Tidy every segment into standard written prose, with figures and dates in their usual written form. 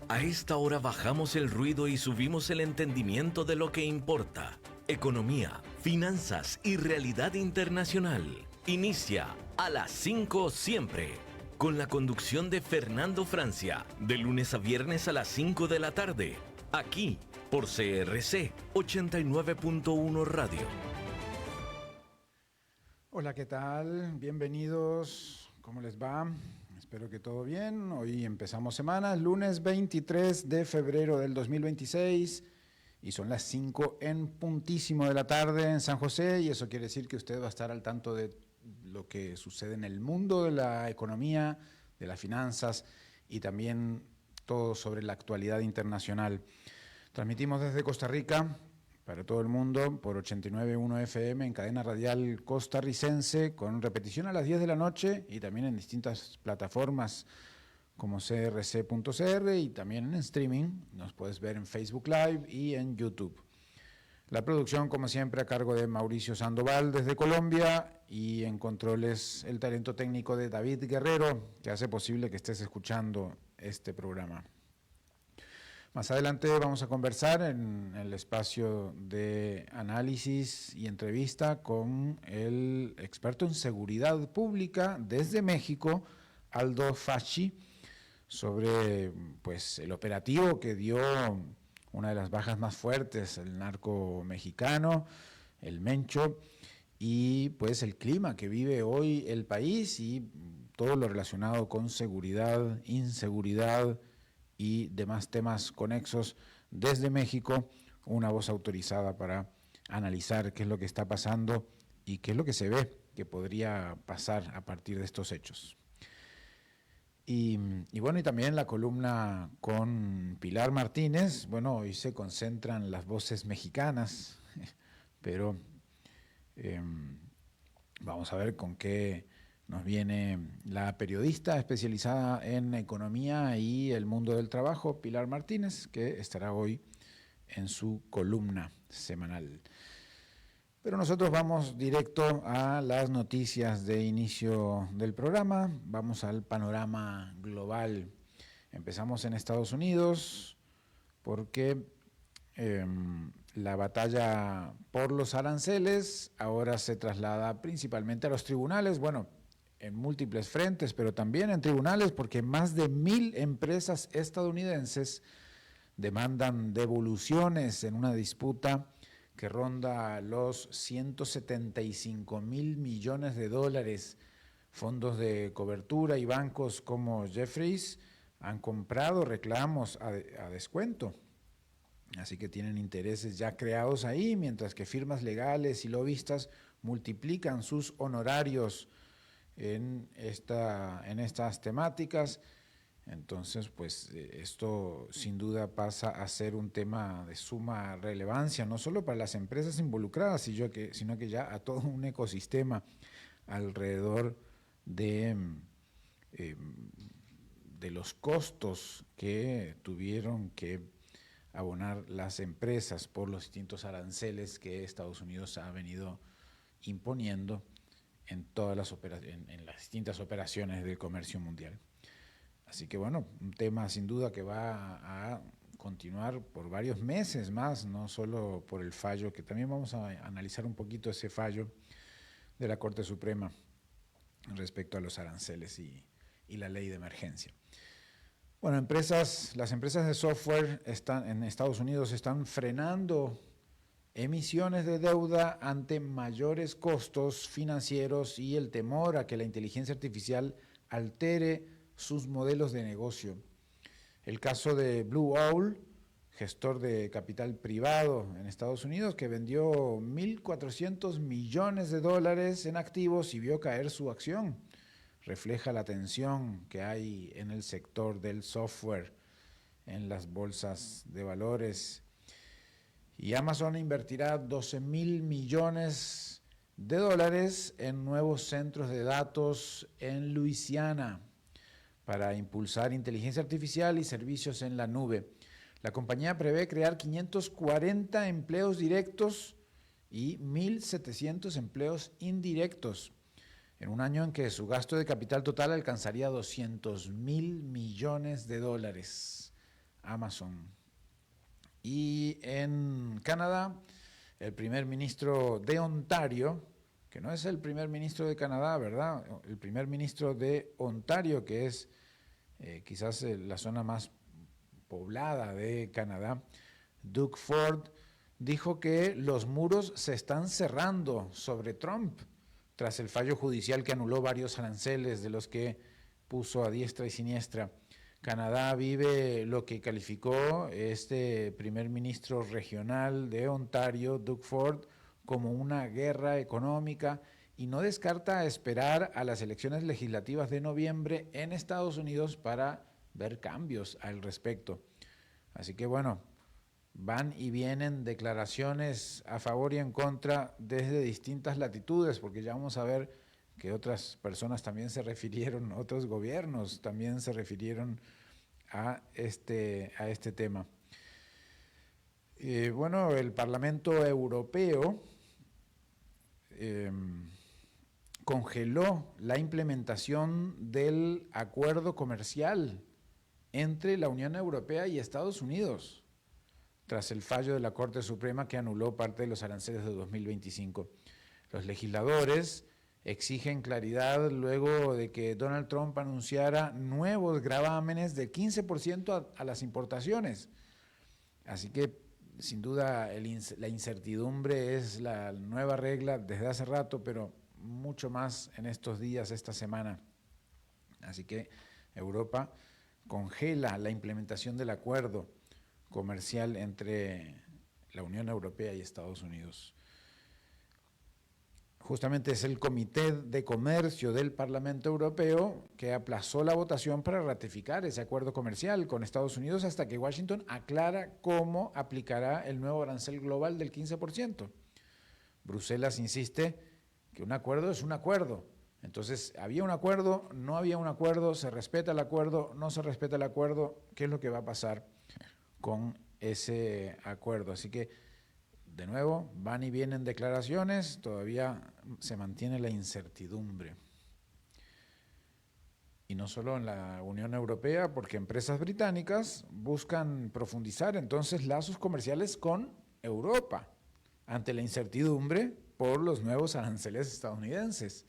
A esta hora bajamos el ruido y subimos el entendimiento de lo que importa. Economía, finanzas y realidad internacional. Inicia a las 5 siempre, con la conducción de Fernando Francia, de lunes a viernes a las 5 de la tarde, aquí por CRC 89.1 Radio. Hola, ¿qué tal? Bienvenidos. ¿Cómo les va? Espero que todo bien. Hoy empezamos semana, lunes 23 de febrero del 2026 y son las 5 en puntísimo de la tarde en San José, y eso quiere decir que usted va a estar al tanto de lo que sucede en el mundo de la economía, de las finanzas y también todo sobre la actualidad internacional. Transmitimos desde Costa Rica para todo el mundo por 89.1 FM en cadena radial costarricense, con repetición a las 10 de la noche y también en distintas plataformas como crc.cr y también en streaming. Nos puedes ver en Facebook Live y en YouTube. La producción, como siempre, a cargo de Mauricio Sandoval desde Colombia, y en controles el talento técnico de David Guerrero, que hace posible que estés escuchando este programa. Más adelante vamos a conversar en el espacio de análisis y entrevista con el experto en seguridad pública desde México, Aldo Fasci, sobre el operativo que dio una de las bajas más fuertes, el narco mexicano, el Mencho, y pues el clima que vive hoy el país y todo lo relacionado con seguridad, inseguridad y demás temas conexos desde México. Una voz autorizada para analizar qué es lo que está pasando y qué es lo que se ve que podría pasar a partir de estos hechos. Y también la columna con Pilar Martínez. Bueno, hoy se concentran las voces mexicanas, pero vamos a ver con qué nos viene la periodista especializada en economía y el mundo del trabajo, Pilar Martínez, que estará hoy en su columna semanal. Pero nosotros vamos directo a las noticias de inicio del programa. Vamos al panorama global. Empezamos en Estados Unidos porque la batalla por los aranceles ahora se traslada principalmente a los tribunales, bueno, en múltiples frentes, pero también en tribunales, porque más de 1,000 empresas estadounidenses demandan devoluciones en una disputa que ronda los 175,000 millones de dólares. Fondos de cobertura y bancos como Jefferies han comprado reclamos a descuento. Así que tienen intereses ya creados ahí, mientras que firmas legales y lobistas multiplican sus honorarios en estas temáticas. Entonces, esto sin duda pasa a ser un tema de suma relevancia, no solo para las empresas involucradas, sino que ya a todo un ecosistema alrededor de los costos que tuvieron que abonar las empresas por los distintos aranceles que Estados Unidos ha venido imponiendo en las distintas operaciones del comercio mundial. Así que bueno, un tema sin duda que va a continuar por varios meses más, no solo por el fallo, que también vamos a analizar un poquito ese fallo de la Corte Suprema respecto a los aranceles y la ley de emergencia. Bueno, las empresas de software en Estados Unidos están frenando emisiones de deuda ante mayores costos financieros y el temor a que la inteligencia artificial altere sus modelos de negocio. El caso de Blue Owl, gestor de capital privado en Estados Unidos, que vendió 1.400 millones de dólares en activos y vio caer su acción, refleja la tensión que hay en el sector del software en las bolsas de valores. Y Amazon invertirá 12,000 millones de dólares en nuevos centros de datos en Luisiana para impulsar inteligencia artificial y servicios en la nube. La compañía prevé crear 540 empleos directos y 1.700 empleos indirectos en un año en que su gasto de capital total alcanzaría 200,000 millones de dólares. Amazon. Y en Canadá, el primer ministro de Ontario, que no es el primer ministro de Canadá, ¿verdad? El primer ministro de Ontario, que es quizás la zona más poblada de Canadá, Doug Ford, dijo que los muros se están cerrando sobre Trump tras el fallo judicial que anuló varios aranceles de los que puso a diestra y siniestra. Canadá vive lo que calificó este primer ministro regional de Ontario, Doug Ford, como una guerra económica y no descarta esperar a las elecciones legislativas de noviembre en Estados Unidos para ver cambios al respecto. Así que bueno, van y vienen declaraciones a favor y en contra desde distintas latitudes, porque ya vamos a ver que otras personas también se refirieron, otros gobiernos también se refirieron a este tema. Bueno, el Parlamento Europeo congeló la implementación del acuerdo comercial entre la Unión Europea y Estados Unidos, tras el fallo de la Corte Suprema que anuló parte de los aranceles de 2025. Los legisladores exigen claridad luego de que Donald Trump anunciara nuevos gravámenes del 15% a las importaciones. Así que, sin duda, la incertidumbre es la nueva regla desde hace rato, pero mucho más en estos días, esta semana. Así que Europa congela la implementación del acuerdo comercial entre la Unión Europea y Estados Unidos. Justamente es el Comité de Comercio del Parlamento Europeo que aplazó la votación para ratificar ese acuerdo comercial con Estados Unidos hasta que Washington aclara cómo aplicará el nuevo arancel global del 15%. Bruselas insiste que un acuerdo es un acuerdo. Entonces, había un acuerdo, no había un acuerdo, se respeta el acuerdo, no se respeta el acuerdo, ¿qué es lo que va a pasar con ese acuerdo? Así que, de nuevo, van y vienen declaraciones, todavía se mantiene la incertidumbre. Y no solo en la Unión Europea, porque empresas británicas buscan profundizar entonces lazos comerciales con Europa, ante la incertidumbre por los nuevos aranceles estadounidenses.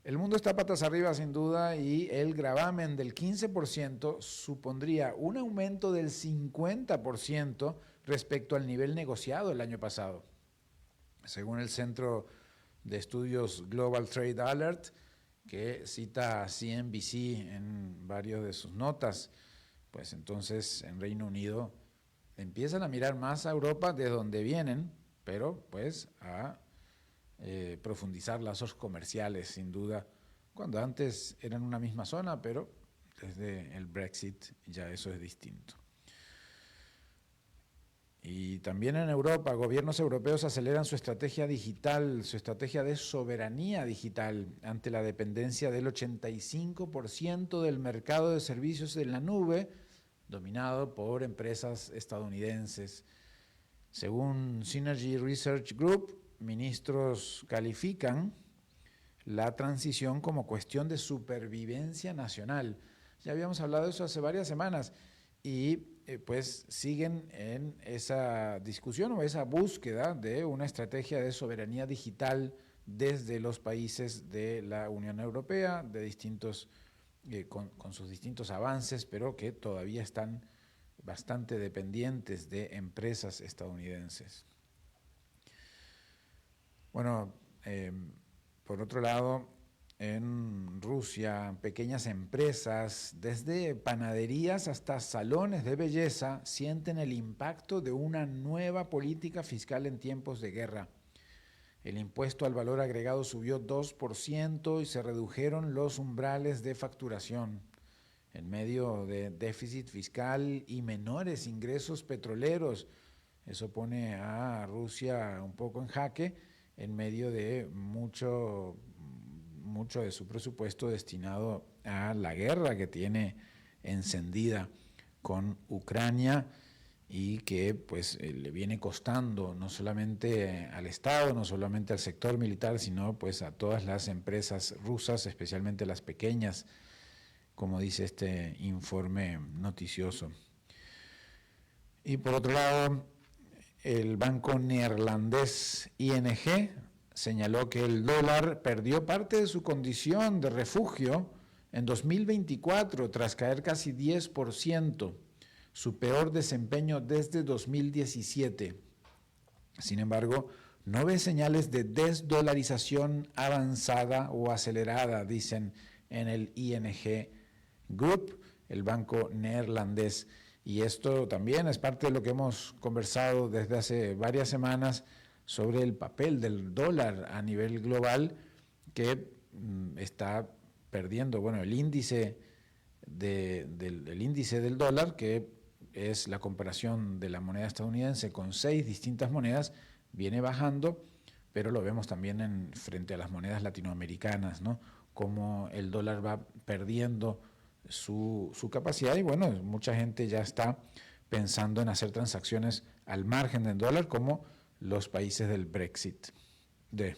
El mundo está patas arriba sin duda y el gravamen del 15% supondría un aumento del 50% respecto al nivel negociado el año pasado. Según el Centro de Estudios Global Trade Alert, que cita a CNBC en varios de sus notas, pues entonces en Reino Unido empiezan a mirar más a Europa de donde vienen, pero pues a profundizar lazos comerciales, sin duda, cuando antes eran una misma zona, pero desde el Brexit ya eso es distinto. Y también en Europa, gobiernos europeos aceleran su estrategia digital, su estrategia de soberanía digital ante la dependencia del 85% del mercado de servicios en la nube, dominado por empresas estadounidenses. Según Synergy Research Group, ministros califican la transición como cuestión de supervivencia nacional. Ya habíamos hablado de eso hace varias semanas y pues siguen en esa discusión o esa búsqueda de una estrategia de soberanía digital desde los países de la Unión Europea, de distintos, con sus distintos avances, pero que todavía están bastante dependientes de empresas estadounidenses. Bueno, por otro lado, en Rusia, pequeñas empresas, desde panaderías hasta salones de belleza, sienten el impacto de una nueva política fiscal en tiempos de guerra. El impuesto al valor agregado subió 2% y se redujeron los umbrales de facturación. En medio de déficit fiscal y menores ingresos petroleros, eso pone a Rusia un poco en jaque, en medio de mucho de su presupuesto destinado a la guerra que tiene encendida con Ucrania y que pues le viene costando no solamente al Estado, no solamente al sector militar, sino pues a todas las empresas rusas, especialmente las pequeñas, como dice este informe noticioso. Y por otro lado, el banco neerlandés ING señaló que el dólar perdió parte de su condición de refugio en 2024 tras caer casi 10%, su peor desempeño desde 2017. Sin embargo, no ve señales de desdolarización avanzada o acelerada, dicen en el ING Group, el banco neerlandés. Y esto también es parte de lo que hemos conversado desde hace varias semanas sobre el papel del dólar a nivel global, que está perdiendo, bueno, el índice del dólar, que es la comparación de la moneda estadounidense con 6 distintas monedas, viene bajando, pero lo vemos también frente a las monedas latinoamericanas, ¿no? Cómo el dólar va perdiendo su capacidad, y bueno, mucha gente ya está pensando en hacer transacciones al margen del dólar, como los países del Brexit, del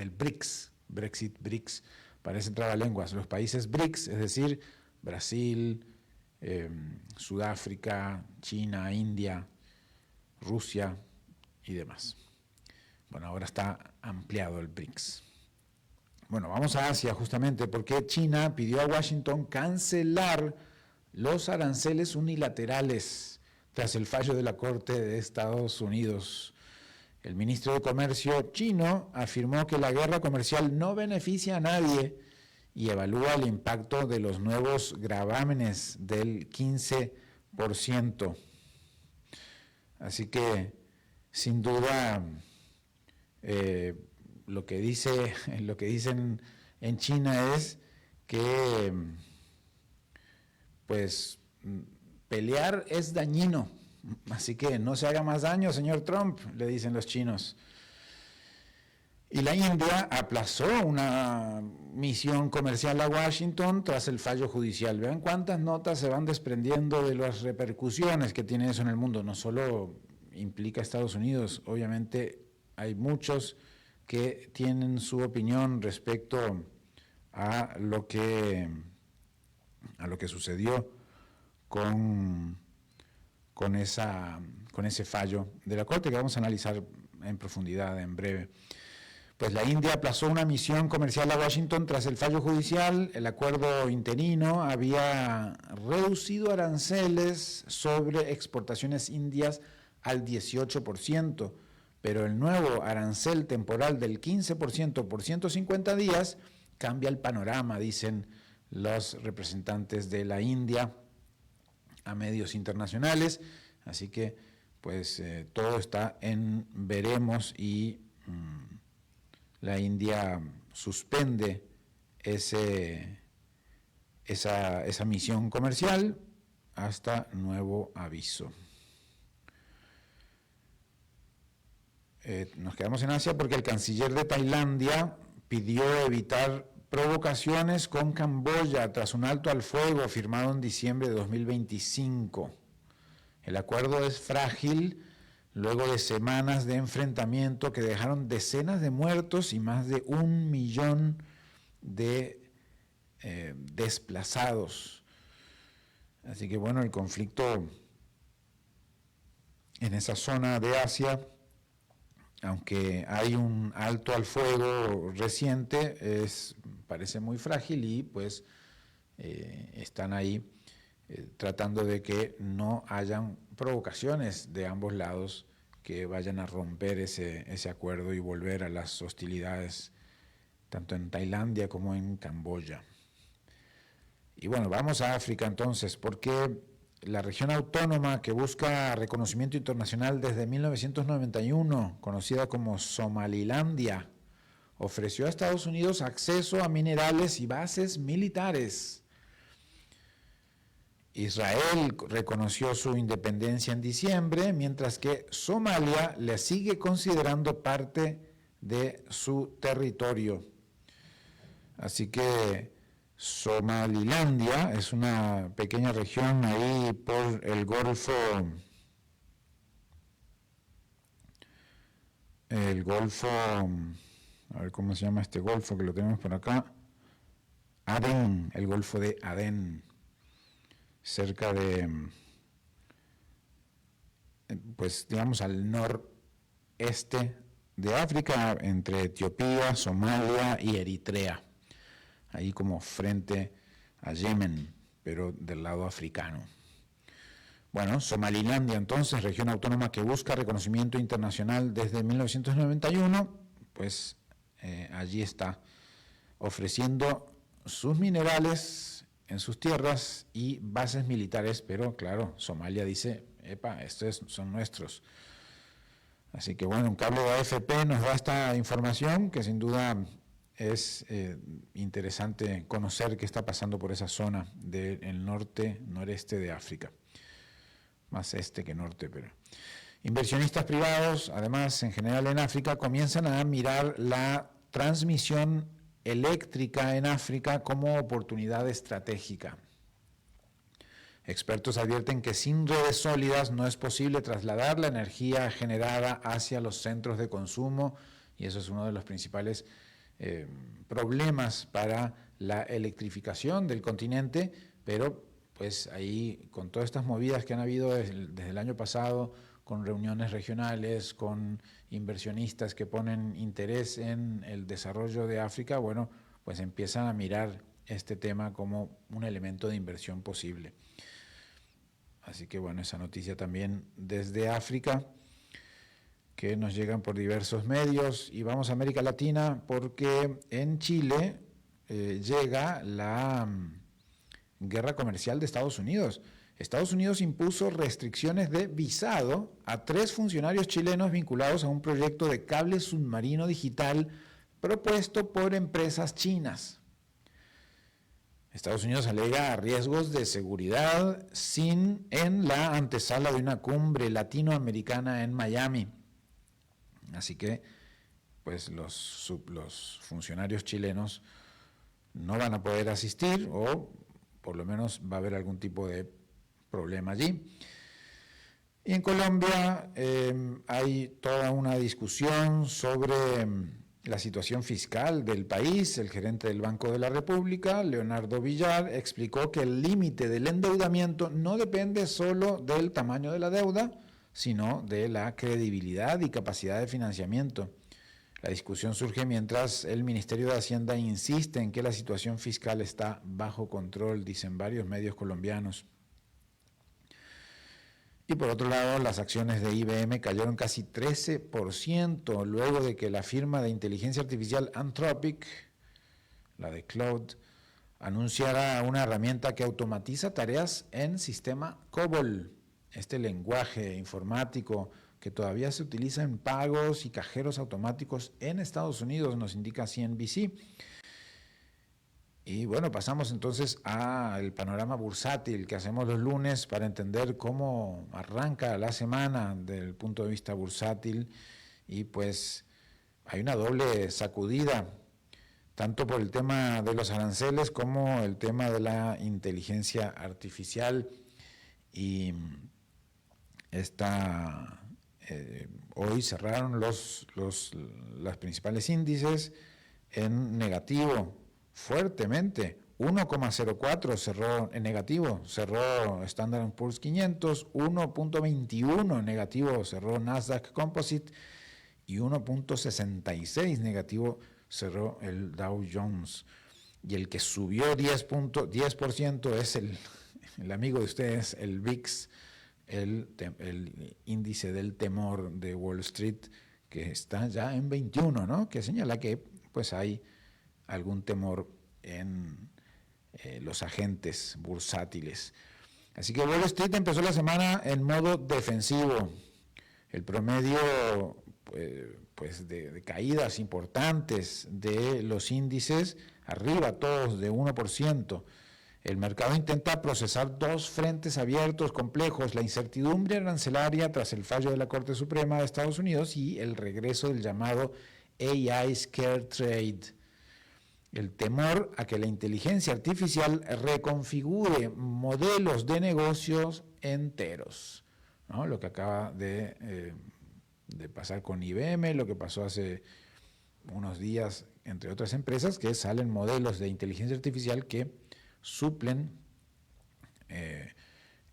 BRICS, BRICS, parece trabalenguas, los países BRICS, es decir, Brasil, Sudáfrica, China, India, Rusia y demás. Bueno, ahora está ampliado el BRICS. Bueno, vamos a Asia justamente porque China pidió a Washington cancelar los aranceles unilaterales tras el fallo de la Corte de Estados Unidos. El ministro de Comercio chino afirmó que la guerra comercial no beneficia a nadie y evalúa el impacto de los nuevos gravámenes del 15%. Así que, sin duda, lo que dicen en China es que pues pelear es dañino, así que no se haga más daño, señor Trump, le dicen los chinos. Y la India aplazó una misión comercial a Washington tras el fallo judicial. Vean cuántas notas se van desprendiendo de las repercusiones que tiene eso en el mundo. No solo implica a Estados Unidos, obviamente hay muchos que tienen su opinión respecto a lo que sucedió con ese fallo de la Corte, que vamos a analizar en profundidad en breve. Pues la India aplazó una misión comercial a Washington tras el fallo judicial. El acuerdo interino había reducido aranceles sobre exportaciones indias al 18%, pero el nuevo arancel temporal del 15% por 150 días cambia el panorama, dicen los representantes de la India a medios internacionales. Así que pues todo está en veremos, y la India suspende esa misión comercial hasta nuevo aviso. Nos quedamos en Asia porque el canciller de Tailandia pidió evitar provocaciones con Camboya tras un alto al fuego firmado en diciembre de 2025. El acuerdo es frágil luego de semanas de enfrentamiento que dejaron decenas de muertos y más de 1 millón de desplazados. Así que bueno, el conflicto en esa zona de Asia, aunque hay un alto al fuego reciente, parece muy frágil, y pues están ahí tratando de que no hayan provocaciones de ambos lados que vayan a romper ese acuerdo y volver a las hostilidades tanto en Tailandia como en Camboya. Y bueno, vamos a África entonces, porque la región autónoma que busca reconocimiento internacional desde 1991, conocida como Somalilandia, ofreció a Estados Unidos acceso a minerales y bases militares. Israel reconoció su independencia en diciembre, mientras que Somalia le sigue considerando parte de su territorio. Así que Somalilandia es una pequeña región ahí por el Golfo, a ver cómo se llama este golfo que lo tenemos por acá, Adén, el Golfo de Adén, cerca de pues digamos al noreste de África, entre Etiopía, Somalia y Eritrea, ahí como frente a Yemen, pero del lado africano. Bueno, Somalilandia entonces, región autónoma que busca reconocimiento internacional desde 1991, pues allí está ofreciendo sus minerales en sus tierras y bases militares, pero claro, Somalia dice, epa, estos son nuestros. Así que bueno, un cable de AFP nos da esta información que sin duda es interesante conocer qué está pasando por esa zona del noreste de África. Más este que norte, pero... Inversionistas privados, además, en general en África, comienzan a mirar la transmisión eléctrica en África como oportunidad estratégica. Expertos advierten que sin redes sólidas no es posible trasladar la energía generada hacia los centros de consumo, y eso es uno de los principales problemas para la electrificación del continente, pero pues ahí con todas estas movidas que han habido desde el año pasado, con reuniones regionales, con inversionistas que ponen interés en el desarrollo de África, bueno, pues empiezan a mirar este tema como un elemento de inversión posible. Así que bueno, esa noticia también desde África, que nos llegan por diversos medios. Y vamos a América Latina porque en Chile llega la guerra comercial de Estados Unidos. Estados Unidos impuso restricciones de visado a 3 funcionarios chilenos vinculados a un proyecto de cable submarino digital propuesto por empresas chinas. Estados Unidos alega riesgos de seguridad en la antesala de una cumbre latinoamericana en Miami. Así que, pues los funcionarios chilenos no van a poder asistir, o por lo menos va a haber algún tipo de problema allí. Y en Colombia hay toda una discusión sobre la situación fiscal del país. El gerente del Banco de la República, Leonardo Villar, explicó que el límite del endeudamiento no depende solo del tamaño de la deuda, sino de la credibilidad y capacidad de financiamiento. La discusión surge mientras el Ministerio de Hacienda insiste en que la situación fiscal está bajo control, dicen varios medios colombianos. Y por otro lado, las acciones de IBM cayeron casi 13% luego de que la firma de inteligencia artificial Anthropic, la de Cloud, anunciara una herramienta que automatiza tareas en sistema COBOL, este lenguaje informático que todavía se utiliza en pagos y cajeros automáticos en Estados Unidos, nos indica CNBC. Y bueno, pasamos entonces al panorama bursátil que hacemos los lunes para entender cómo arranca la semana desde el punto de vista bursátil. Y pues hay una doble sacudida, tanto por el tema de los aranceles como el tema de la inteligencia artificial. Y hoy cerraron los principales índices en negativo, fuertemente. 1,04 cerró en negativo, cerró Standard & Poor's 500, 1,21 en negativo cerró Nasdaq Composite y 1,66 negativo cerró el Dow Jones. Y el que subió 10% es el amigo de ustedes, el VIX, el índice del temor de Wall Street, que está ya en 21, ¿no? Que señala que pues hay algún temor en los agentes bursátiles. Así que Wall Street empezó la semana en modo defensivo. El promedio pues de caídas importantes de los índices, arriba todos de 1%. El mercado intenta procesar 2 frentes abiertos complejos: la incertidumbre arancelaria tras el fallo de la Corte Suprema de Estados Unidos y el regreso del llamado AI Scare Trade, el temor a que la inteligencia artificial reconfigure modelos de negocios enteros, ¿no? Lo que acaba de pasar con IBM, lo que pasó hace unos días, entre otras empresas, que salen modelos de inteligencia artificial que suplen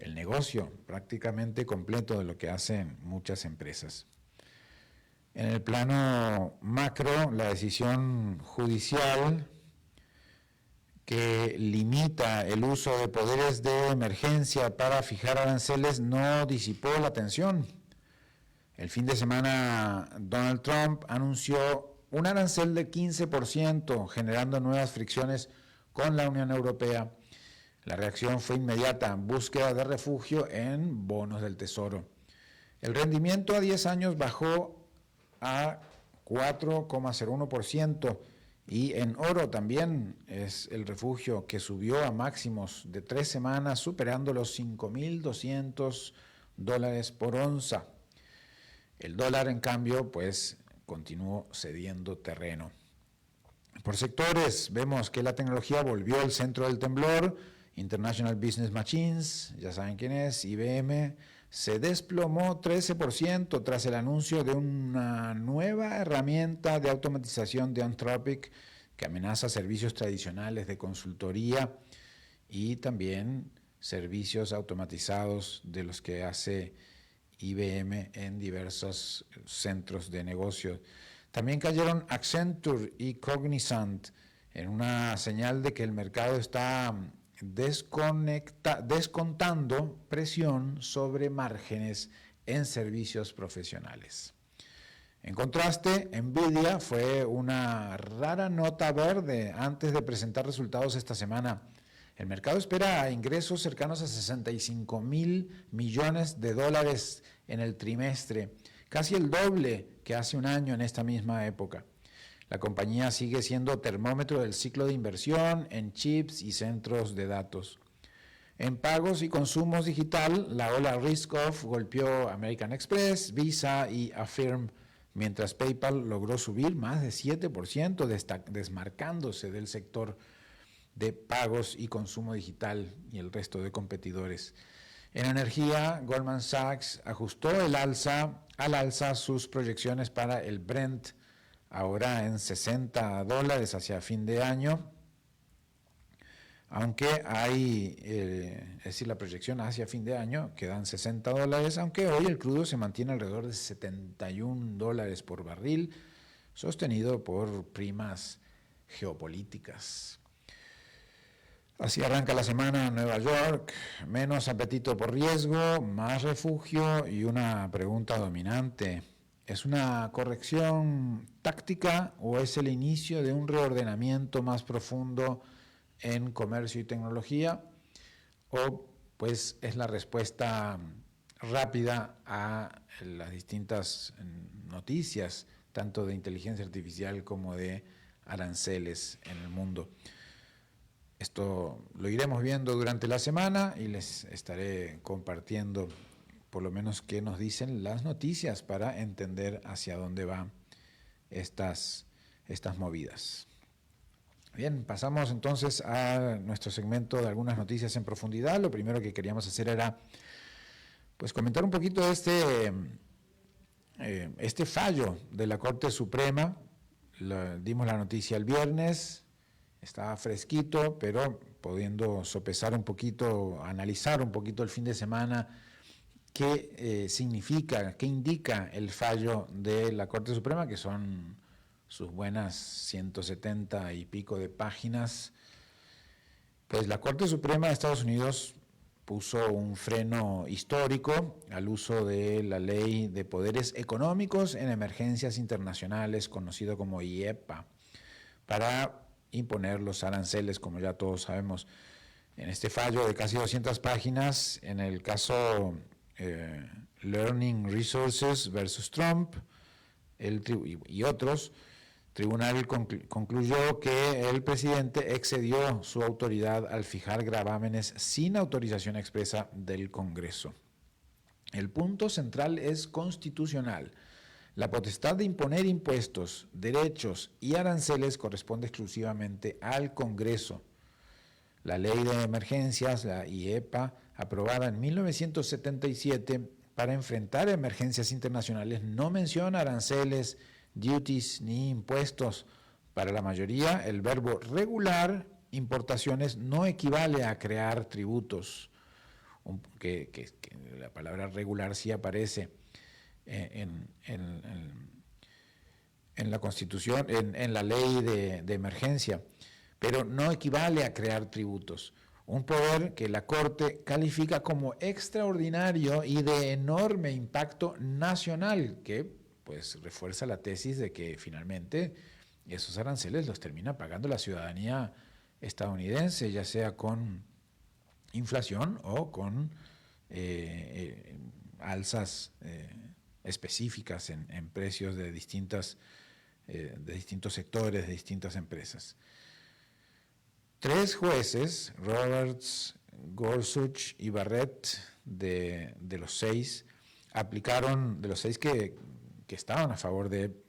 el negocio prácticamente completo de lo que hacen muchas empresas. En el plano macro, la decisión judicial que limita el uso de poderes de emergencia para fijar aranceles no disipó la tensión. El fin de semana, Donald Trump anunció un arancel de 15%, generando nuevas fricciones con la Unión Europea. La reacción fue inmediata, búsqueda de refugio en bonos del Tesoro. El rendimiento a 10 años bajó a 4,01%, y en oro también es el refugio que subió a máximos de 3 semanas, superando los $5,200 por onza. El dólar, en cambio, pues continuó cediendo terreno. Por sectores, vemos que la tecnología volvió al centro del temblor. International Business Machines, ya saben quién es, IBM, se desplomó 13% tras el anuncio de una nueva herramienta de automatización de Anthropic que amenaza servicios tradicionales de consultoría y también servicios automatizados de los que hace IBM en diversos centros de negocios. También cayeron Accenture y Cognizant en una señal de que el mercado está descontando presión sobre márgenes en servicios profesionales. En contraste, Nvidia fue una rara nota verde antes de presentar resultados esta semana. El mercado espera ingresos cercanos a $65,000 millones en el trimestre, casi el doble que hace un año en esta misma época. La compañía sigue siendo termómetro del ciclo de inversión en chips y centros de datos. En pagos y consumos digital, la ola risk-off golpeó American Express, Visa y Affirm, mientras PayPal logró subir más de 7%, desmarcándose del sector de pagos y consumo digital y el resto de competidores. En energía, Goldman Sachs ajustó al alza sus proyecciones para el Brent, ahora en $60 hacia fin de año, aunque hay, es decir, la proyección hacia fin de año quedan $60, aunque hoy el crudo se mantiene alrededor de $71 por barril, sostenido por primas geopolíticas. Así arranca la semana en Nueva York, menos apetito por riesgo, más refugio y una pregunta dominante. ¿Es una corrección táctica o es el inicio de un reordenamiento más profundo en comercio y tecnología? ¿O pues es la respuesta rápida a las distintas noticias, tanto de inteligencia artificial como de aranceles en el mundo? Esto lo iremos viendo durante la semana y les estaré compartiendo por lo menos qué nos dicen las noticias para entender hacia dónde van estas movidas. Bien, pasamos entonces a nuestro segmento de algunas noticias en profundidad. Lo primero que queríamos hacer era pues comentar un poquito de este fallo de la Corte Suprema. Dimos la noticia el viernes, estaba fresquito, pero pudiendo sopesar un poquito, analizar un poquito el fin de semana, qué significa, qué indica el fallo de la Corte Suprema, que son sus buenas 170 y pico de páginas. Pues la Corte Suprema de Estados Unidos puso un freno histórico al uso de la Ley de Poderes Económicos en Emergencias Internacionales, conocido como IEPA, para imponer los aranceles, como ya todos sabemos. En este fallo de casi 200 páginas, en el caso Learning Resources versus Trump y otros, el tribunal concluyó que el presidente excedió su autoridad al fijar gravámenes sin autorización expresa del Congreso. El punto central es constitucional. La potestad de imponer impuestos, derechos y aranceles corresponde exclusivamente al Congreso. La Ley de Emergencias, la IEPA, aprobada en 1977 para enfrentar emergencias internacionales, no menciona aranceles, duties ni impuestos. Para la mayoría, el verbo regular importaciones no equivale a crear tributos. que la palabra regular sí aparece en la Constitución, en la ley de emergencia, pero no equivale a crear tributos. Un poder que la Corte califica como extraordinario y de enorme impacto nacional, que pues refuerza la tesis de que finalmente esos aranceles los termina pagando la ciudadanía estadounidense, ya sea con inflación o con alzas específicas en precios de distintos sectores, de distintas empresas. 3 jueces, Roberts, Gorsuch y Barrett, de los 6, aplicaron, de los 6 que estaban a favor de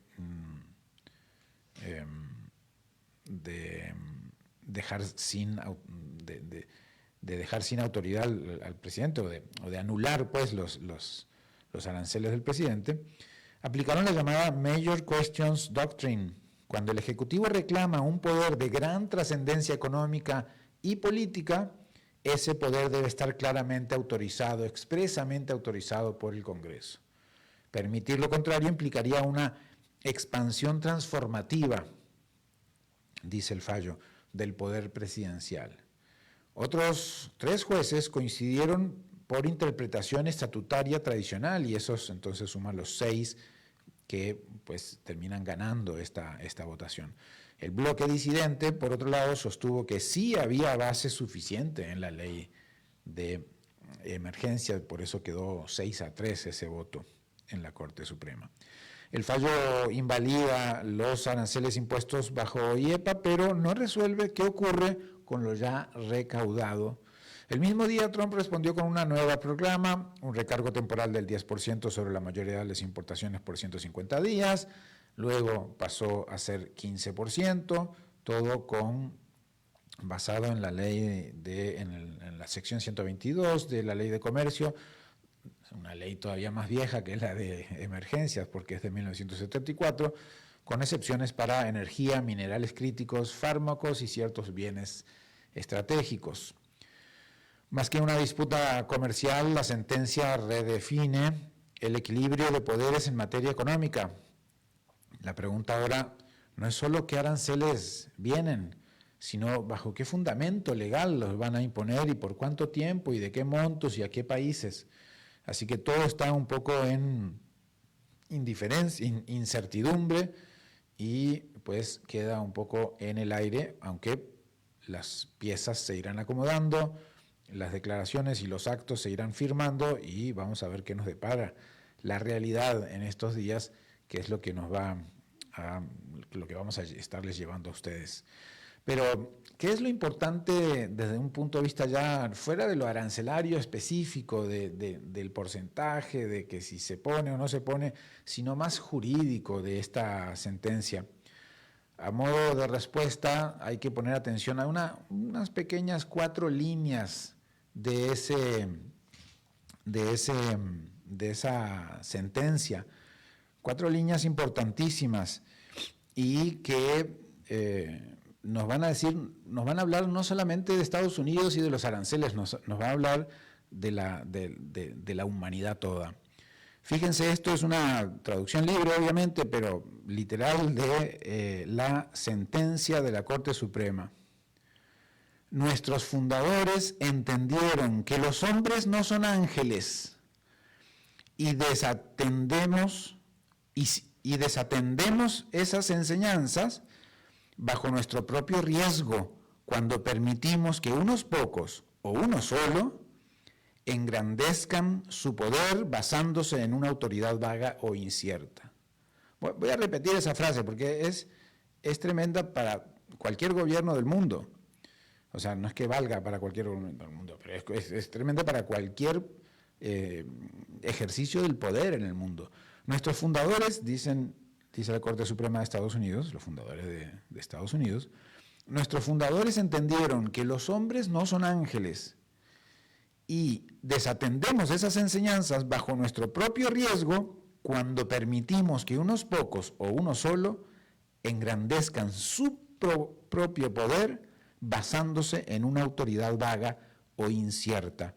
dejar sin autoridad al presidente o de anular pues los aranceles del presidente, aplicaron la llamada Major Questions Doctrine. Cuando el Ejecutivo reclama un poder de gran trascendencia económica y política, ese poder debe estar claramente autorizado, expresamente autorizado por el Congreso. Permitir lo contrario implicaría una expansión transformativa, dice el fallo, del poder presidencial. Otros 3 jueces coincidieron por interpretación estatutaria tradicional, y esos entonces suman los 6 que pues terminan ganando esta votación. El bloque disidente, por otro lado, sostuvo que sí había base suficiente en la ley de emergencia, por eso quedó 6-3 ese voto en la Corte Suprema. El fallo invalida los aranceles impuestos bajo IEPA, pero no resuelve qué ocurre con lo ya recaudado. El mismo día, Trump respondió con una nueva proclama, un recargo temporal del 10% sobre la mayoría de las importaciones por 150 días, luego pasó a ser 15%, todo basado en la ley en la sección 122 de la Ley de Comercio, una ley todavía más vieja que la de emergencias, porque es de 1974, con excepciones para energía, minerales críticos, fármacos y ciertos bienes estratégicos. Más que una disputa comercial, la sentencia redefine el equilibrio de poderes en materia económica. La pregunta ahora no es solo qué aranceles vienen, sino bajo qué fundamento legal los van a imponer y por cuánto tiempo y de qué montos y a qué países. Así que todo está un poco en indiferencia, incertidumbre, y pues queda un poco en el aire, aunque las piezas se irán acomodando, las declaraciones y los actos se irán firmando y vamos a ver qué nos depara la realidad en estos días, que es lo que vamos a estarles llevando a ustedes. Pero, ¿qué es lo importante desde un punto de vista ya fuera de lo arancelario específico, del porcentaje, de que si se pone o no se pone, sino más jurídico de esta sentencia? A modo de respuesta hay que poner atención a unas pequeñas 4 líneas de esa sentencia, 4 líneas importantísimas y que nos van a hablar no solamente de Estados Unidos y de los aranceles, nos va a hablar de la humanidad toda. Fíjense, esto es una traducción libre, obviamente, pero literal de la sentencia de la Corte Suprema. Nuestros fundadores entendieron que los hombres no son ángeles y desatendemos esas enseñanzas bajo nuestro propio riesgo cuando permitimos que unos pocos o uno solo engrandezcan su poder basándose en una autoridad vaga o incierta. Voy a repetir esa frase porque es tremenda para cualquier gobierno del mundo. O sea, no es que valga para cualquier gobierno del mundo, pero es tremenda para cualquier ejercicio del poder en el mundo. Nuestros fundadores, dice la Corte Suprema de Estados Unidos, los fundadores de Estados Unidos, nuestros fundadores entendieron que los hombres no son ángeles y desatendemos esas enseñanzas bajo nuestro propio riesgo cuando permitimos que unos pocos o uno solo engrandezcan su propio poder basándose en una autoridad vaga o incierta.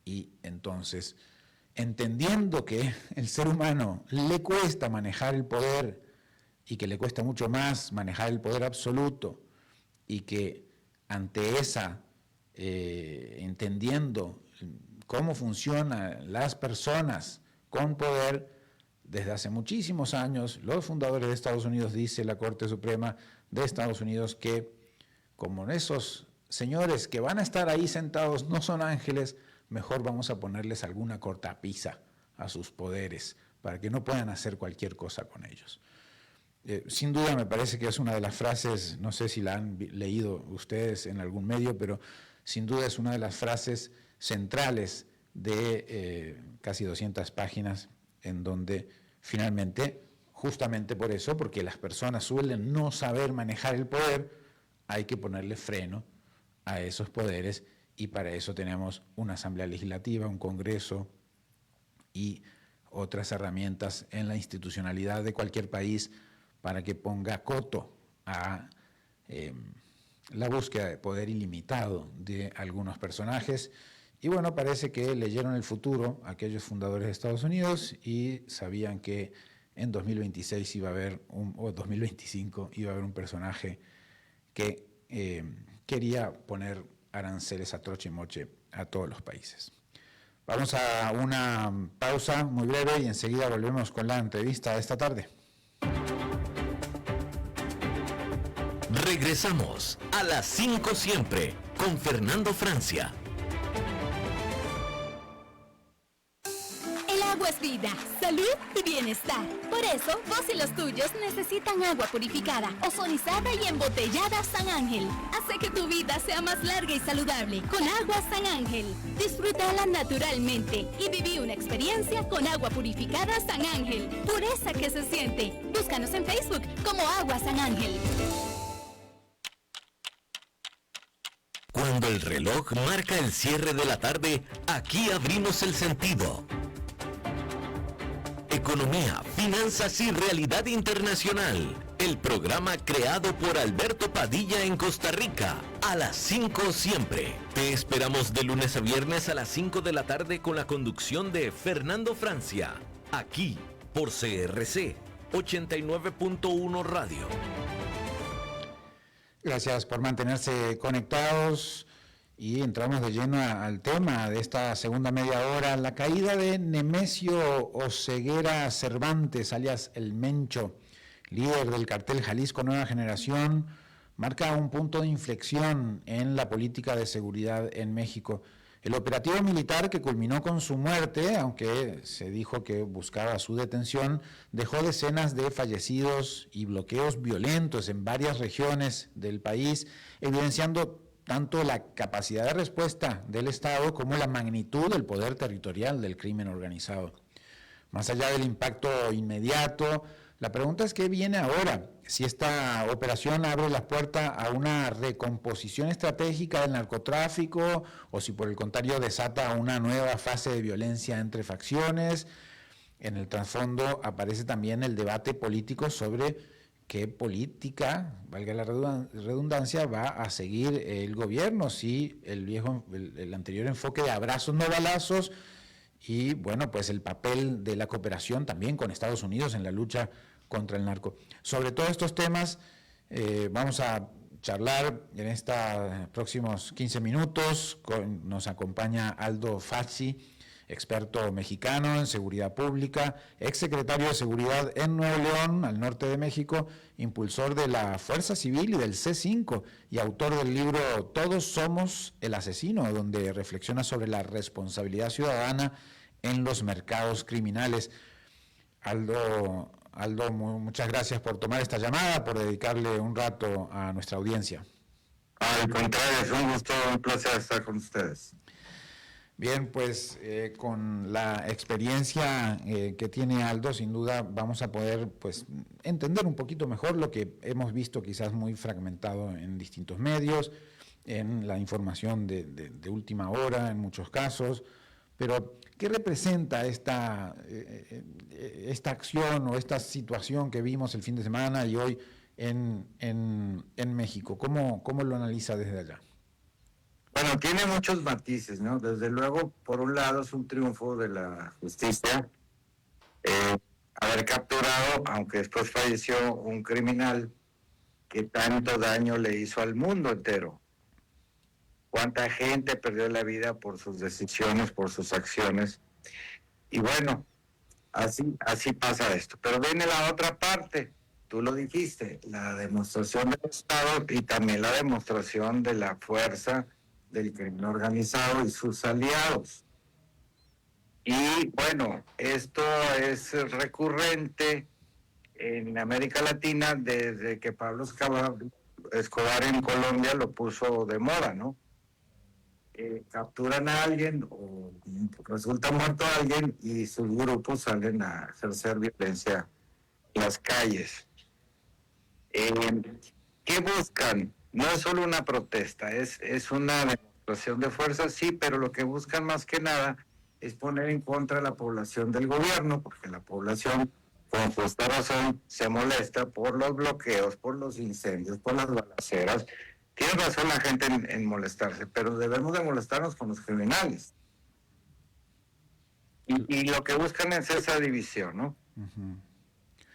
Y entonces, entendiendo que el ser humano le cuesta manejar el poder y que le cuesta mucho más manejar el poder absoluto, y que ante esa, entendiendo cómo funcionan las personas con poder, desde hace muchísimos años, los fundadores de Estados Unidos, dice la Corte Suprema de Estados Unidos, que como esos señores que van a estar ahí sentados no son ángeles, mejor vamos a ponerles alguna cortapisa a sus poderes para que no puedan hacer cualquier cosa con ellos. Sin duda me parece que es una de las frases, no sé si la han leído ustedes en algún medio, pero sin duda es una de las frases centrales de casi 200 páginas, en donde finalmente, justamente por eso, porque las personas suelen no saber manejar el poder, hay que ponerle freno a esos poderes, y para eso tenemos una asamblea legislativa, un congreso y otras herramientas en la institucionalidad de cualquier país para que ponga coto a la búsqueda de poder ilimitado de algunos personajes. Y bueno, parece que leyeron el futuro aquellos fundadores de Estados Unidos y sabían que en 2026 iba a haber, o 2025, iba a haber un personaje que quería poner aranceles a troche y moche a todos los países. Vamos a una pausa muy breve y enseguida volvemos con la entrevista de esta tarde. Regresamos a las 5 siempre con Fernando Francia. El agua es vida, salud y bienestar. Por eso, vos y los tuyos necesitan agua purificada, ozonizada y embotellada San Ángel. Hace que tu vida sea más larga y saludable con agua San Ángel. Disfrútala naturalmente y viví una experiencia con agua purificada San Ángel. Pureza que se siente. Búscanos en Facebook como Agua San Ángel. Cuando el reloj marca el cierre de la tarde, aquí abrimos el sentido. Economía, finanzas y realidad internacional. El programa creado por Alberto Padilla en Costa Rica. A las 5 siempre. Te esperamos de lunes a viernes a las 5 de la tarde con la conducción de Fernando Francia. Aquí, por CRC 89.1 Radio. Gracias por mantenerse conectados y entramos de lleno al tema de esta segunda media hora. La caída de Nemesio Oseguera Cervantes, alias El Mencho, líder del cartel Jalisco Nueva Generación, marca un punto de inflexión en la política de seguridad en México. El operativo militar que culminó con su muerte, aunque se dijo que buscaba su detención, dejó decenas de fallecidos y bloqueos violentos en varias regiones del país, evidenciando tanto la capacidad de respuesta del Estado como la magnitud del poder territorial del crimen organizado. Más allá del impacto inmediato, la pregunta es qué viene ahora, si esta operación abre la puerta a una recomposición estratégica del narcotráfico o si por el contrario desata una nueva fase de violencia entre facciones. En el trasfondo aparece también el debate político sobre qué política, valga la redundancia, va a seguir el gobierno, si el anterior enfoque de abrazos no balazos y bueno, pues el papel de la cooperación también con Estados Unidos en la lucha contra el narco. Sobre todos estos temas vamos a charlar en estos próximos 15 minutos. Nos acompaña Aldo Facci, experto mexicano en seguridad pública, exsecretario de Seguridad en Nuevo León, al norte de México, impulsor de la Fuerza Civil y del C5 y autor del libro Todos somos el asesino, donde reflexiona sobre la responsabilidad ciudadana en los mercados criminales. Aldo, muchas gracias por tomar esta llamada, por dedicarle un rato a nuestra audiencia. Al contrario, es un gusto, un placer estar con ustedes. Bien, pues con la experiencia que tiene Aldo, sin duda vamos a poder pues entender un poquito mejor lo que hemos visto quizás muy fragmentado en distintos medios, en la información de última hora en muchos casos, pero ¿qué representa esta acción o esta situación que vimos el fin de semana y hoy en México? ¿Cómo lo analiza desde allá? Bueno, tiene muchos matices, ¿no? Desde luego, por un lado, es un triunfo de la justicia haber capturado, aunque después falleció, un criminal que tanto daño le hizo al mundo entero. Cuánta gente perdió la vida por sus decisiones, por sus acciones. Y bueno, así pasa esto. Pero viene la otra parte, tú lo dijiste, la demostración del Estado y también la demostración de la fuerza del crimen organizado y sus aliados. Y bueno, esto es recurrente en América Latina desde que Pablo Escobar en Colombia lo puso de moda, ¿no? Capturan a alguien o resulta muerto alguien y sus grupos salen a ejercer violencia en las calles. ¿Qué buscan? No es solo una protesta, es una demostración de fuerza, sí, pero lo que buscan más que nada es poner en contra a la población del gobierno, porque la población, con justa razón, se molesta por los bloqueos, por los incendios, por las balaceras. Tiene razón la gente en molestarse, pero debemos de molestarnos con los criminales. Y lo que buscan es esa división, ¿no? Uh-huh.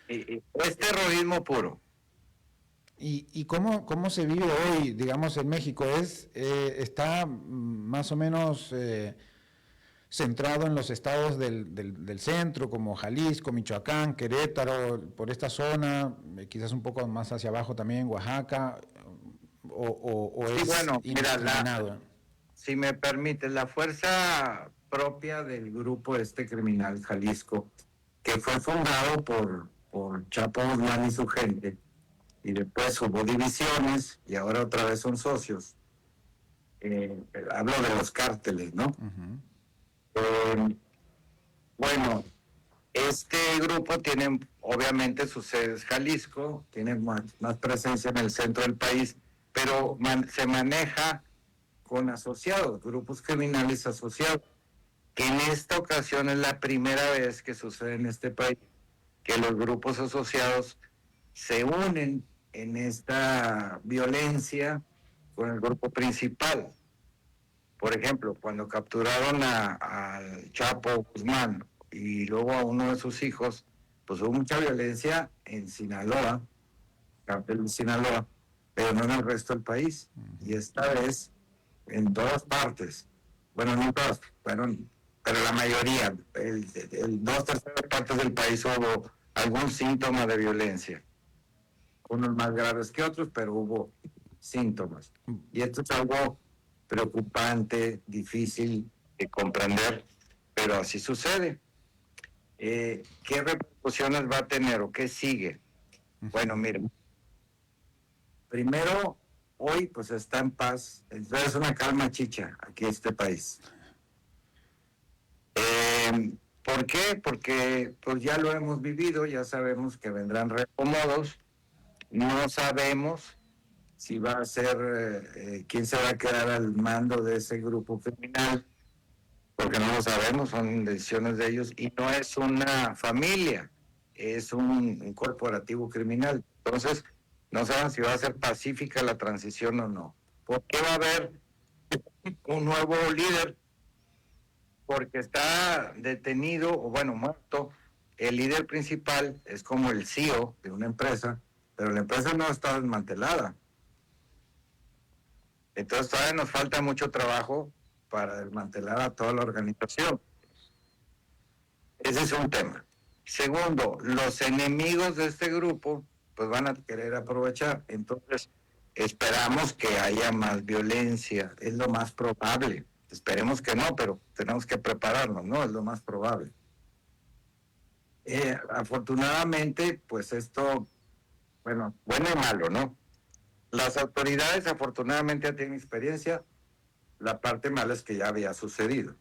Es terrorismo puro. ¿Y cómo se vive hoy, digamos, en México? ¿Está más o menos centrado en los estados del centro, como Jalisco, Michoacán, Querétaro, por esta zona, quizás un poco más hacia abajo también, Oaxaca, o sí, es bueno, indiscriminado? Si me permite, la fuerza propia del grupo criminal Jalisco, que fue fundado por Chapo Guzmán y su gente, y después hubo divisiones, y ahora otra vez son socios. Hablo de los cárteles, ¿no? Uh-huh. Bueno, este grupo tiene, obviamente, su sede es Jalisco, tiene más presencia en el centro del país, pero se maneja con asociados, grupos criminales asociados, que en esta ocasión es la primera vez que sucede en este país, que los grupos asociados se unen en esta violencia con el grupo principal. Por ejemplo, cuando capturaron al Chapo Guzmán y luego a uno de sus hijos, pues hubo mucha violencia en Sinaloa, cartel de Sinaloa, pero no en el resto del país. Y esta vez, en todas partes, bueno, no todas, pero la mayoría, el 2/3 partes del país hubo algún síntoma de violencia. Unos más graves que otros, pero hubo síntomas. Y esto es algo preocupante, difícil de comprender, pero así sucede. ¿Qué repercusiones va a tener o qué sigue? Bueno, miren, primero, hoy pues está en paz, es una calma chicha aquí en este país. ¿Por qué? Porque pues ya lo hemos vivido, ya sabemos que vendrán reacomodos, no sabemos si va a ser, quién se va a quedar al mando de ese grupo criminal, porque no lo sabemos, son decisiones de ellos, y no es una familia, es un corporativo criminal. Entonces, no saben si va a ser pacífica la transición o no. ¿Por qué va a haber un nuevo líder? Porque está detenido, o bueno, muerto. El líder principal es como el CEO de una empresa, pero la empresa no está desmantelada. Entonces todavía nos falta mucho trabajo para desmantelar a toda la organización. Ese es un tema. Segundo, los enemigos de este grupo pues van a querer aprovechar. Entonces esperamos que haya más violencia. Es lo más probable. Esperemos que no, pero tenemos que prepararnos, ¿no? Es lo más probable. Afortunadamente, pues esto, bueno y malo, ¿no? Las autoridades afortunadamente ya tienen experiencia. La parte mala es que ya había sucedido.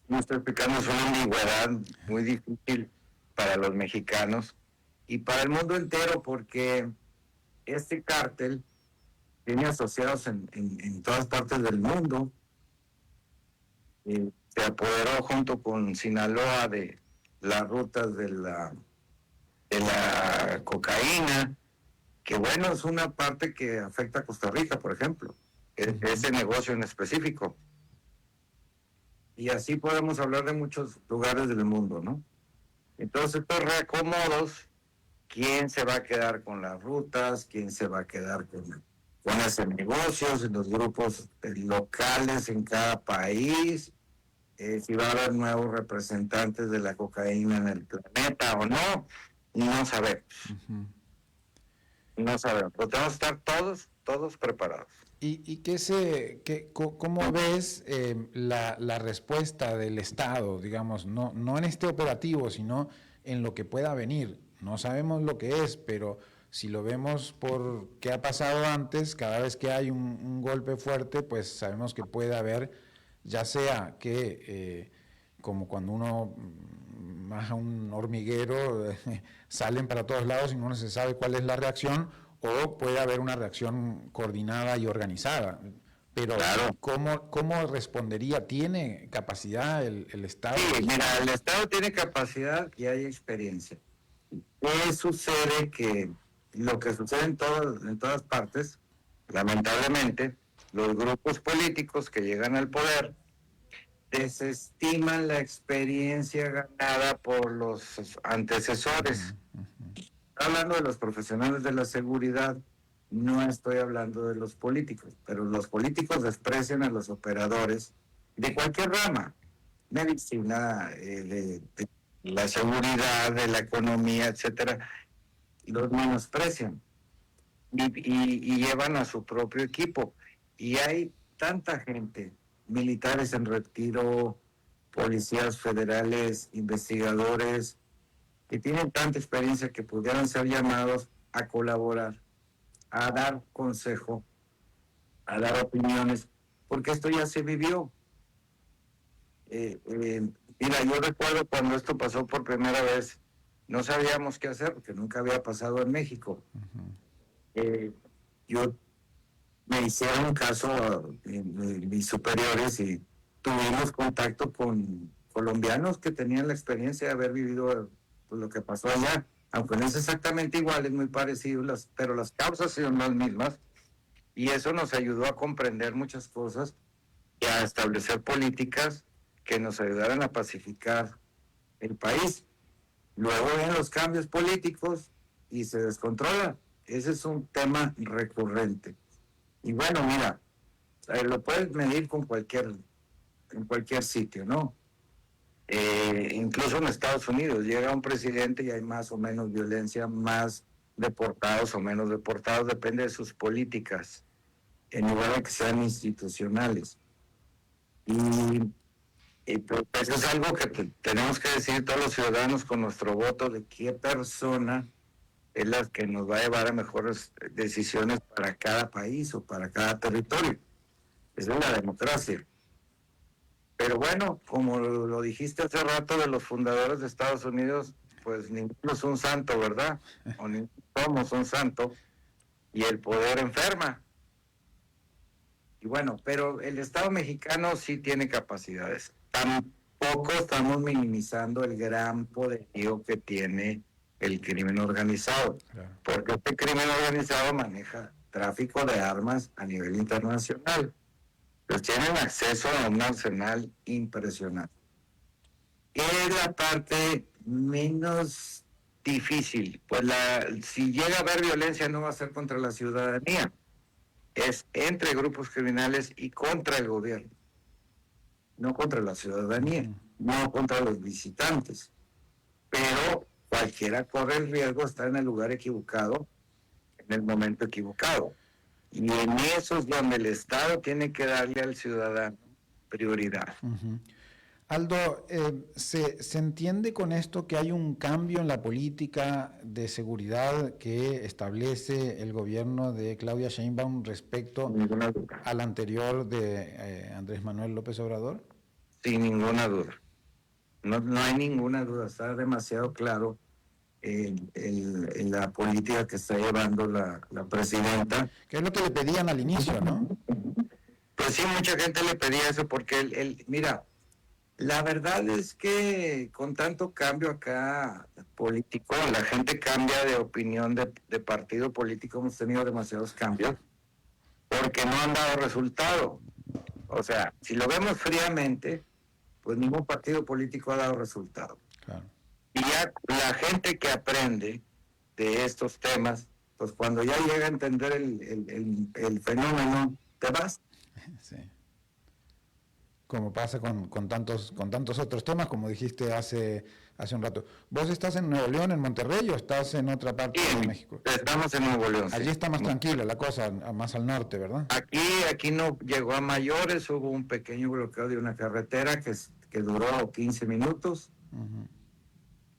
No estoy explicando, es una ambigüedad muy difícil para los mexicanos y para el mundo entero, porque este cártel tiene asociados en todas partes del mundo. Se apoderó junto con Sinaloa de las rutas de la cocaína, que bueno, es una parte que afecta a Costa Rica, por ejemplo. ese negocio en específico. Y así podemos hablar de muchos lugares del mundo, ¿no? Entonces, estos reacomodos, ¿quién se va a quedar con las rutas? ¿Quién se va a quedar con esos negocios, en los grupos locales en cada país? Si va a haber nuevos representantes de la cocaína en el planeta o no, no sabemos. No sabemos, pero tenemos que estar todos preparados. ¿Y cómo ves la respuesta del Estado, digamos, no en este operativo, sino en lo que pueda venir? No sabemos lo que es, pero si lo vemos por qué ha pasado antes, cada vez que hay un golpe fuerte, pues sabemos que puede haber, ya sea que, como cuando uno maja un hormiguero, salen para todos lados y no se sabe cuál es la reacción, o puede haber una reacción coordinada y organizada. Pero claro. ¿Cómo respondería? ¿Tiene capacidad el Estado? Sí, mira, el Estado tiene capacidad y hay experiencia. ¿Qué sucede? Que lo que sucede en todas partes, lamentablemente, los grupos políticos que llegan al poder desestiman la experiencia ganada por los antecesores. Hablando de los profesionales de la seguridad, no estoy hablando de los políticos, pero los políticos desprecian a los operadores de cualquier rama, medicina, de la seguridad, de la economía, etcétera, los menosprecian y llevan a su propio equipo. Y hay tanta gente, militares en retiro, policías federales, investigadores, que tienen tanta experiencia que pudieran ser llamados a colaborar, a dar consejo, a dar opiniones, porque esto ya se vivió. Mira, yo recuerdo cuando esto pasó por primera vez, no sabíamos qué hacer, porque nunca había pasado en México. Yo me hicieron caso a mis superiores y tuvimos contacto con colombianos que tenían la experiencia de haber vivido lo que pasó allá, aunque no es exactamente igual, es muy parecido, pero las causas son las mismas, y eso nos ayudó a comprender muchas cosas y a establecer políticas que nos ayudaran a pacificar el país. Luego vienen los cambios políticos y se descontrola. Ese es un tema recurrente. Y bueno, mira, lo puedes medir en cualquier sitio, ¿no? Incluso en Estados Unidos llega un presidente y hay más o menos violencia, más deportados o menos deportados, depende de sus políticas, en lugar de que sean institucionales. Y pues eso es algo que tenemos que decidir todos los ciudadanos con nuestro voto, de qué persona es la que nos va a llevar a mejores decisiones para cada país o para cada territorio. Esa es la democracia. Pero bueno, como lo dijiste hace rato de los fundadores de Estados Unidos, pues ninguno es un santo, ¿verdad? O ninguno somos un santo, y el poder enferma. Y bueno, pero el Estado mexicano sí tiene capacidades. Tampoco estamos minimizando el gran poderío que tiene el crimen organizado, porque este crimen organizado maneja tráfico de armas a nivel internacional. Pues tienen acceso a un arsenal impresionante. ¿Qué es la parte menos difícil? Pues si llega a haber violencia no va a ser contra la ciudadanía, es entre grupos criminales y contra el gobierno, no contra la ciudadanía, no contra los visitantes. Pero cualquiera corre el riesgo de estar en el lugar equivocado, en el momento equivocado. Y en eso es donde el Estado tiene que darle al ciudadano prioridad. Aldo, ¿se entiende con esto que hay un cambio en la política de seguridad que establece el gobierno de Claudia Sheinbaum respecto al anterior de Andrés Manuel López Obrador? Sin ninguna duda. No hay ninguna duda. Está demasiado claro en la política que está llevando la presidenta. Que es lo que le pedían al inicio, ¿no? Pues sí, mucha gente le pedía eso porque mira, la verdad es que con tanto cambio acá político, la gente cambia de opinión de partido político, hemos tenido demasiados cambios, porque no han dado resultado. O sea, si lo vemos fríamente, pues ningún partido político ha dado resultado. Claro. Y ya la gente que aprende de estos temas, pues cuando ya llega a entender el fenómeno, te vas. Sí. Como pasa con tantos otros temas, como dijiste hace un rato. ¿Vos estás en Nuevo León, en Monterrey, o estás en otra parte de México? Estamos en Nuevo León. Allí sí. está más tranquila la cosa, más al norte, ¿verdad? Aquí no llegó a mayores, hubo un pequeño bloqueo de una carretera que duró 15 minutos. Uh-huh.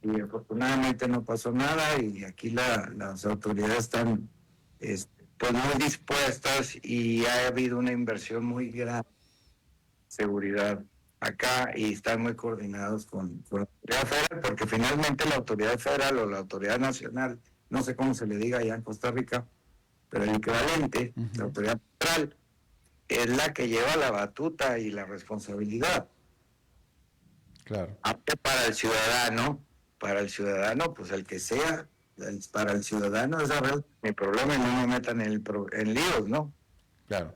Y afortunadamente no pasó nada, y aquí las autoridades están pues muy dispuestas, y ha habido una inversión muy grande en seguridad acá, y están muy coordinados con la autoridad federal, porque finalmente la autoridad federal o la autoridad nacional, no sé cómo se le diga allá en Costa Rica, pero el equivalente, Uh-huh. la autoridad federal, es la que lleva la batuta y la responsabilidad. Claro. Aparte para el ciudadano, pues el que sea, para el ciudadano es mi problema, y no me metan en líos, ¿no? Claro.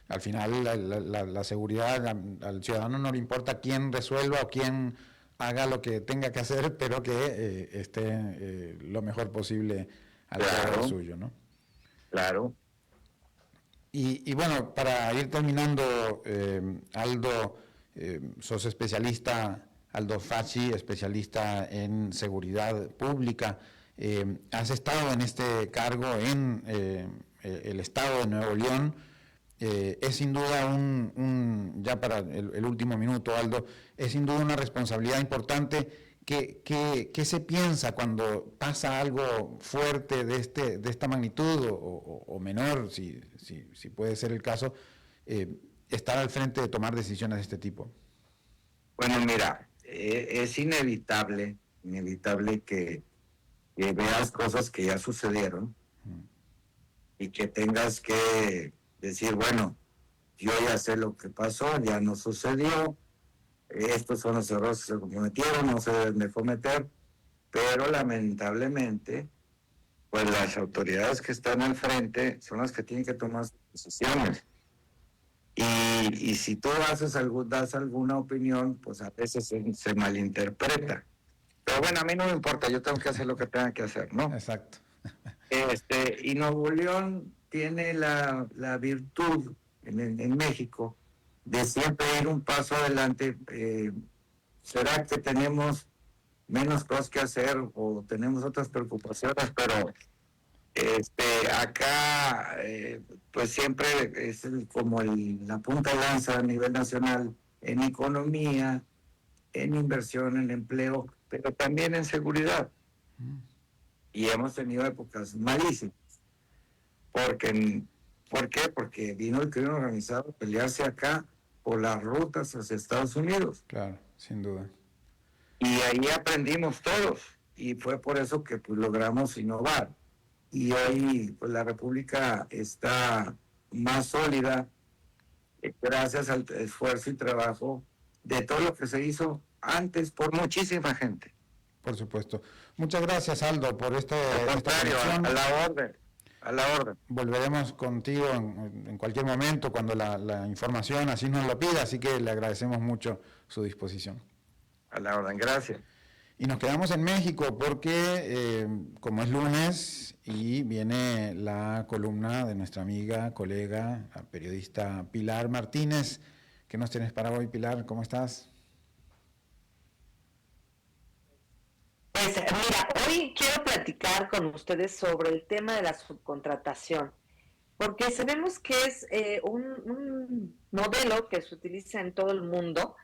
Al final la seguridad al ciudadano no le importa quién resuelva o quién haga lo que tenga que hacer, pero que esté lo mejor posible alrededor suyo, ¿no? Claro. Y bueno, para ir terminando, Aldo, sos especialista, Aldo Facci, especialista en seguridad pública. Has estado en este cargo en el estado de Nuevo León. Es sin duda ya para el último minuto, Aldo, es sin duda una responsabilidad importante. ¿Qué se piensa cuando pasa algo fuerte de esta magnitud o menor, si puede ser el caso, estar al frente de tomar decisiones de este tipo? Bueno, mira, es inevitable que veas cosas que ya sucedieron y que tengas que decir, bueno, yo ya sé lo que pasó, ya no sucedió, estos son los errores que se cometieron, no se deben de cometer, pero lamentablemente, pues las autoridades que están al frente son las que tienen que tomar decisiones. Y si tú das alguna opinión, pues a veces se malinterpreta. Pero bueno, a mí no me importa, yo tengo que hacer lo que tenga que hacer, ¿no? Exacto. Y Nuevo León tiene la virtud en México de siempre ir un paso adelante. ¿Será que tenemos menos cosas que hacer o tenemos otras preocupaciones? Pero acá pues siempre es como la punta de lanza a nivel nacional en economía, en inversión, en empleo, pero también en seguridad. Y hemos tenido épocas malísimas. ¿Por qué? Porque vino el crimen organizado a pelearse acá por las rutas hacia Estados Unidos. Claro, sin duda. Y ahí aprendimos todos, y fue por eso que pues, logramos innovar. Y hoy pues, la República está más sólida gracias al esfuerzo y trabajo de todo lo que se hizo antes por muchísima gente. Por supuesto. Muchas gracias, Aldo, por esta conexión. A la orden. Volveremos contigo en cualquier momento cuando la información así nos lo pida, así que le agradecemos mucho su disposición. A la orden, gracias. Y nos quedamos en México porque como es lunes y viene la columna de nuestra amiga, colega, la periodista Pilar Martínez. ¿Qué nos tienes para hoy, Pilar? ¿Cómo estás? Pues mira, hoy quiero platicar con ustedes sobre el tema de la subcontratación, porque sabemos que es un modelo que se utiliza en todo el mundo,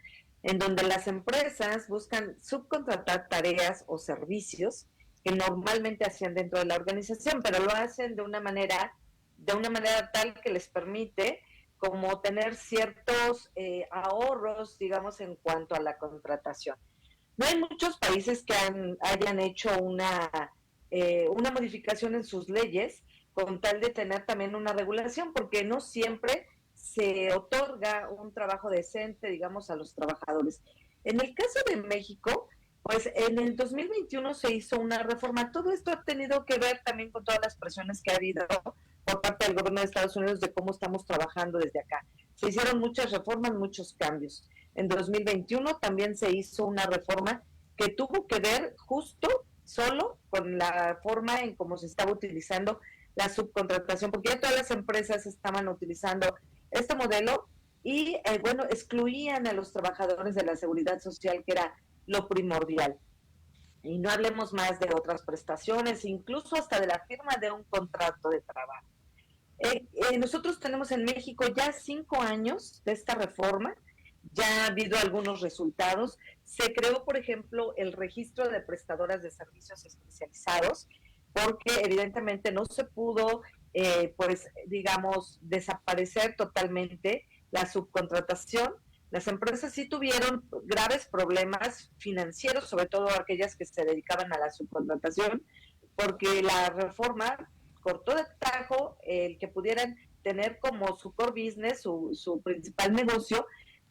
en donde las empresas buscan subcontratar tareas o servicios que normalmente hacían dentro de la organización, pero lo hacen de una manera tal que les permite como tener ciertos ahorros, digamos, en cuanto a la contratación. No hay muchos países que hayan hecho una modificación en sus leyes con tal de tener también una regulación, porque no siempre se otorga un trabajo decente, digamos, a los trabajadores. En el caso de México, pues en el 2021 se hizo una reforma. Todo esto ha tenido que ver también con todas las presiones que ha habido por parte del gobierno de Estados Unidos de cómo estamos trabajando desde acá. Se hicieron muchas reformas, muchos cambios. En 2021 también se hizo una reforma que tuvo que ver justo solo con la forma en cómo se estaba utilizando la subcontratación, porque ya todas las empresas estaban utilizando este modelo y, excluían a los trabajadores de la seguridad social, que era lo primordial. Y no hablemos más de otras prestaciones, incluso hasta de la firma de un contrato de trabajo. Nosotros tenemos en México ya 5 años de esta reforma, ya ha habido algunos resultados. Se creó, por ejemplo, el registro de prestadoras de servicios especializados, porque evidentemente no se pudo, desaparecer totalmente la subcontratación. Las empresas sí tuvieron graves problemas financieros, sobre todo aquellas que se dedicaban a la subcontratación, porque la reforma cortó de tajo el que pudieran tener como su core business, su principal negocio,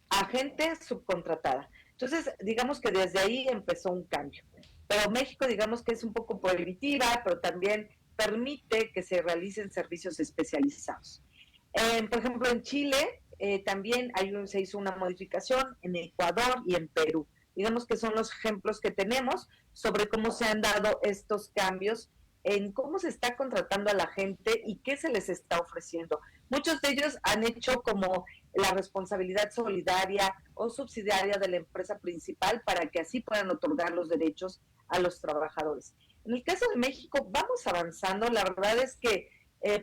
a gente subcontratada. Entonces, digamos que desde ahí empezó un cambio. Pero México, digamos que es un poco prohibitiva, pero también permite que se realicen servicios especializados. Por ejemplo, en Chile también se hizo una modificación, en Ecuador y en Perú. Digamos que son los ejemplos que tenemos sobre cómo se han dado estos cambios en cómo se está contratando a la gente y qué se les está ofreciendo. Muchos de ellos han hecho como la responsabilidad solidaria o subsidiaria de la empresa principal para que así puedan otorgar los derechos a los trabajadores. En el caso de México vamos avanzando. La verdad es que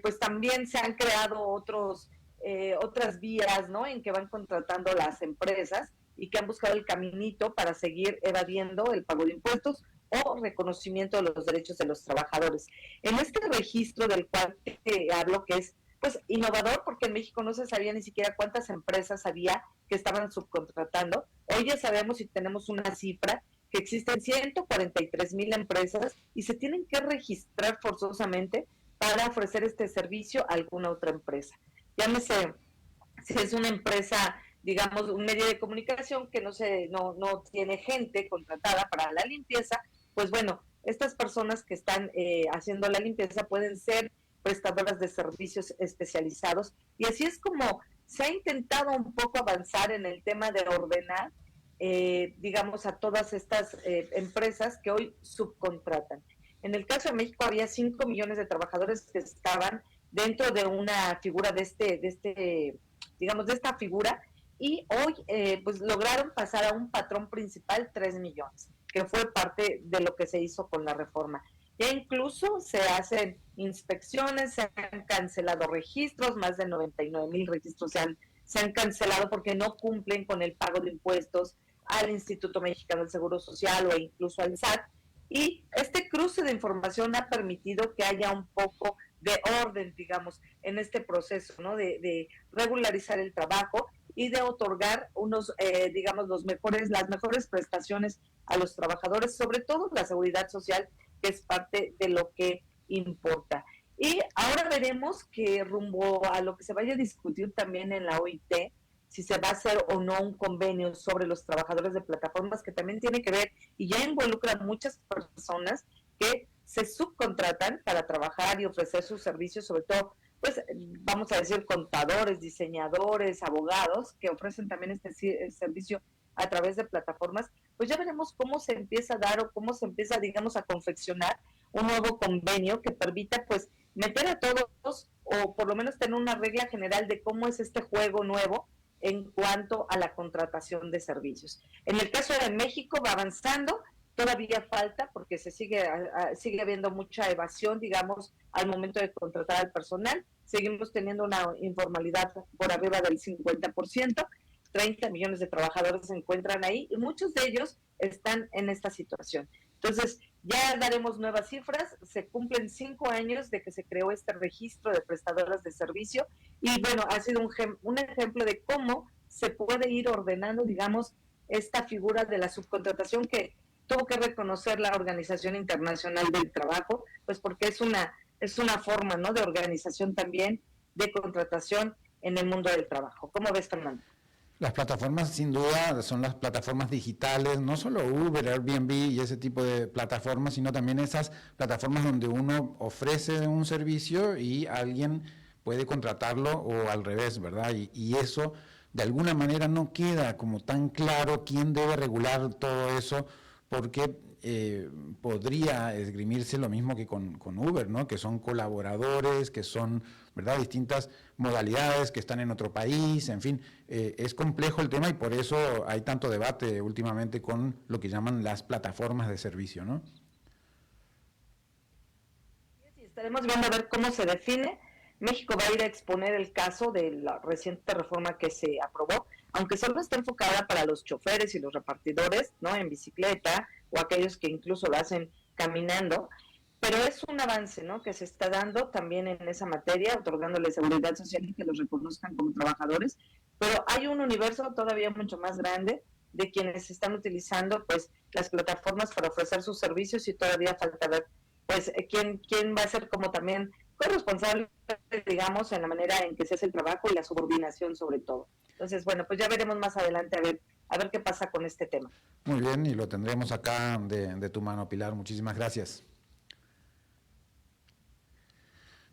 pues también se han creado otras vías, ¿no?, en que van contratando las empresas y que han buscado el caminito para seguir evadiendo el pago de impuestos o reconocimiento de los derechos de los trabajadores. En este registro del cual te hablo, que es pues innovador, porque en México no se sabía ni siquiera cuántas empresas había que estaban subcontratando. Hoy ya sabemos y tenemos una cifra que existen 143,000 empresas y se tienen que registrar forzosamente para ofrecer este servicio a alguna otra empresa. Llámese, si es una empresa, digamos, un medio de comunicación que no tiene gente contratada para la limpieza, pues bueno, estas personas que están haciendo la limpieza pueden ser prestadoras de servicios especializados, y así es como se ha intentado un poco avanzar en el tema de ordenar, digamos, a todas estas empresas que hoy subcontratan. En el caso de México había 5 millones de trabajadores que estaban dentro de una figura de esta figura, y hoy pues lograron pasar a un patrón principal 3 millones, que fue parte de lo que se hizo con la reforma. Ya incluso se hacen inspecciones, se han cancelado registros, más de 99,000 registros se han cancelado porque no cumplen con el pago de impuestos al Instituto Mexicano del Seguro Social o incluso al SAT. Y este cruce de información ha permitido que haya un poco de orden, digamos, en este proceso, ¿no?, de regularizar el trabajo y de otorgar las mejores prestaciones a los trabajadores, sobre todo la seguridad social, que es parte de lo que importa. Y ahora veremos que rumbo a lo que se vaya a discutir también en la OIT, si se va a hacer o no un convenio sobre los trabajadores de plataformas, que también tiene que ver y ya involucra a muchas personas que se subcontratan para trabajar y ofrecer sus servicios, sobre todo, pues vamos a decir, contadores, diseñadores, abogados, que ofrecen también este servicio a través de plataformas. Pues ya veremos cómo se empieza a dar o cómo se empieza, digamos, a confeccionar un nuevo convenio que permita, pues, meter a todos, o por lo menos tener una regla general de cómo es este juego nuevo en cuanto a la contratación de servicios. En el caso de México va avanzando, todavía falta porque sigue habiendo mucha evasión, digamos, al momento de contratar al personal. Seguimos teniendo una informalidad por arriba del 50%, 30 millones de trabajadores se encuentran ahí y muchos de ellos están en esta situación. Entonces, ya daremos nuevas cifras. Se cumplen 5 años de que se creó este registro de prestadoras de servicio y bueno, ha sido un ejemplo de cómo se puede ir ordenando, digamos, esta figura de la subcontratación que tuvo que reconocer la Organización Internacional del Trabajo, pues porque es una forma, ¿no?, de organización también, de contratación en el mundo del trabajo. ¿Cómo ves, Fernando? Las plataformas sin duda son las plataformas digitales, no solo Uber, Airbnb y ese tipo de plataformas, sino también esas plataformas donde uno ofrece un servicio y alguien puede contratarlo o al revés, ¿verdad? Y eso de alguna manera no queda como tan claro quién debe regular todo eso, porque podría esgrimirse lo mismo que con Uber, ¿no? Que son colaboradores, que son, ¿verdad?, distintas modalidades, que están en otro país, en fin, es complejo el tema y por eso hay tanto debate últimamente con lo que llaman las plataformas de servicio, ¿no? Sí, estaremos viendo a ver cómo se define. México va a ir a exponer el caso de la reciente reforma que se aprobó, aunque solo está enfocada para los choferes y los repartidores, ¿no?, en bicicleta, o aquellos que incluso lo hacen caminando, pero es un avance, ¿no?, que se está dando también en esa materia, otorgándole seguridad social y que los reconozcan como trabajadores, pero hay un universo todavía mucho más grande de quienes están utilizando pues las plataformas para ofrecer sus servicios y todavía falta ver pues quién va a ser como también responsable, digamos, en la manera en que se hace el trabajo y la subordinación sobre todo. Entonces, bueno, pues ya veremos más adelante a ver qué pasa con este tema. Muy bien, y lo tendremos acá de tu mano, Pilar. Muchísimas gracias.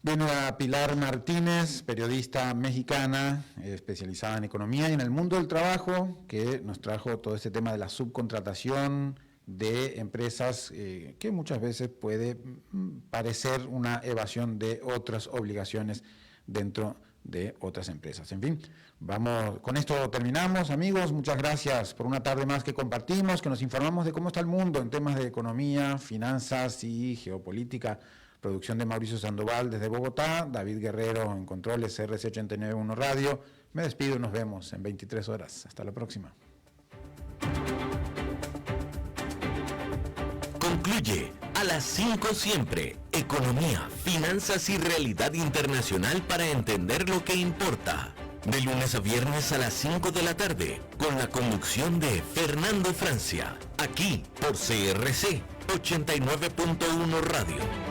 Viene a Pilar Martínez, periodista mexicana, especializada en economía y en el mundo del trabajo, que nos trajo todo este tema de la subcontratación de empresas que muchas veces puede parecer una evasión de otras obligaciones dentro de otras empresas. En fin, vamos, con esto terminamos, amigos. Muchas gracias por una tarde más que compartimos, que nos informamos de cómo está el mundo en temas de economía, finanzas y geopolítica. Producción de Mauricio Sandoval desde Bogotá, David Guerrero en controles, RC 891 Radio. Me despido y nos vemos en 23 horas. Hasta la próxima. Concluye a las 5 siempre, economía, finanzas y realidad internacional para entender lo que importa. De lunes a viernes a las 5 de la tarde, con la conducción de Fernando Francia, aquí por CRC 89.1 Radio.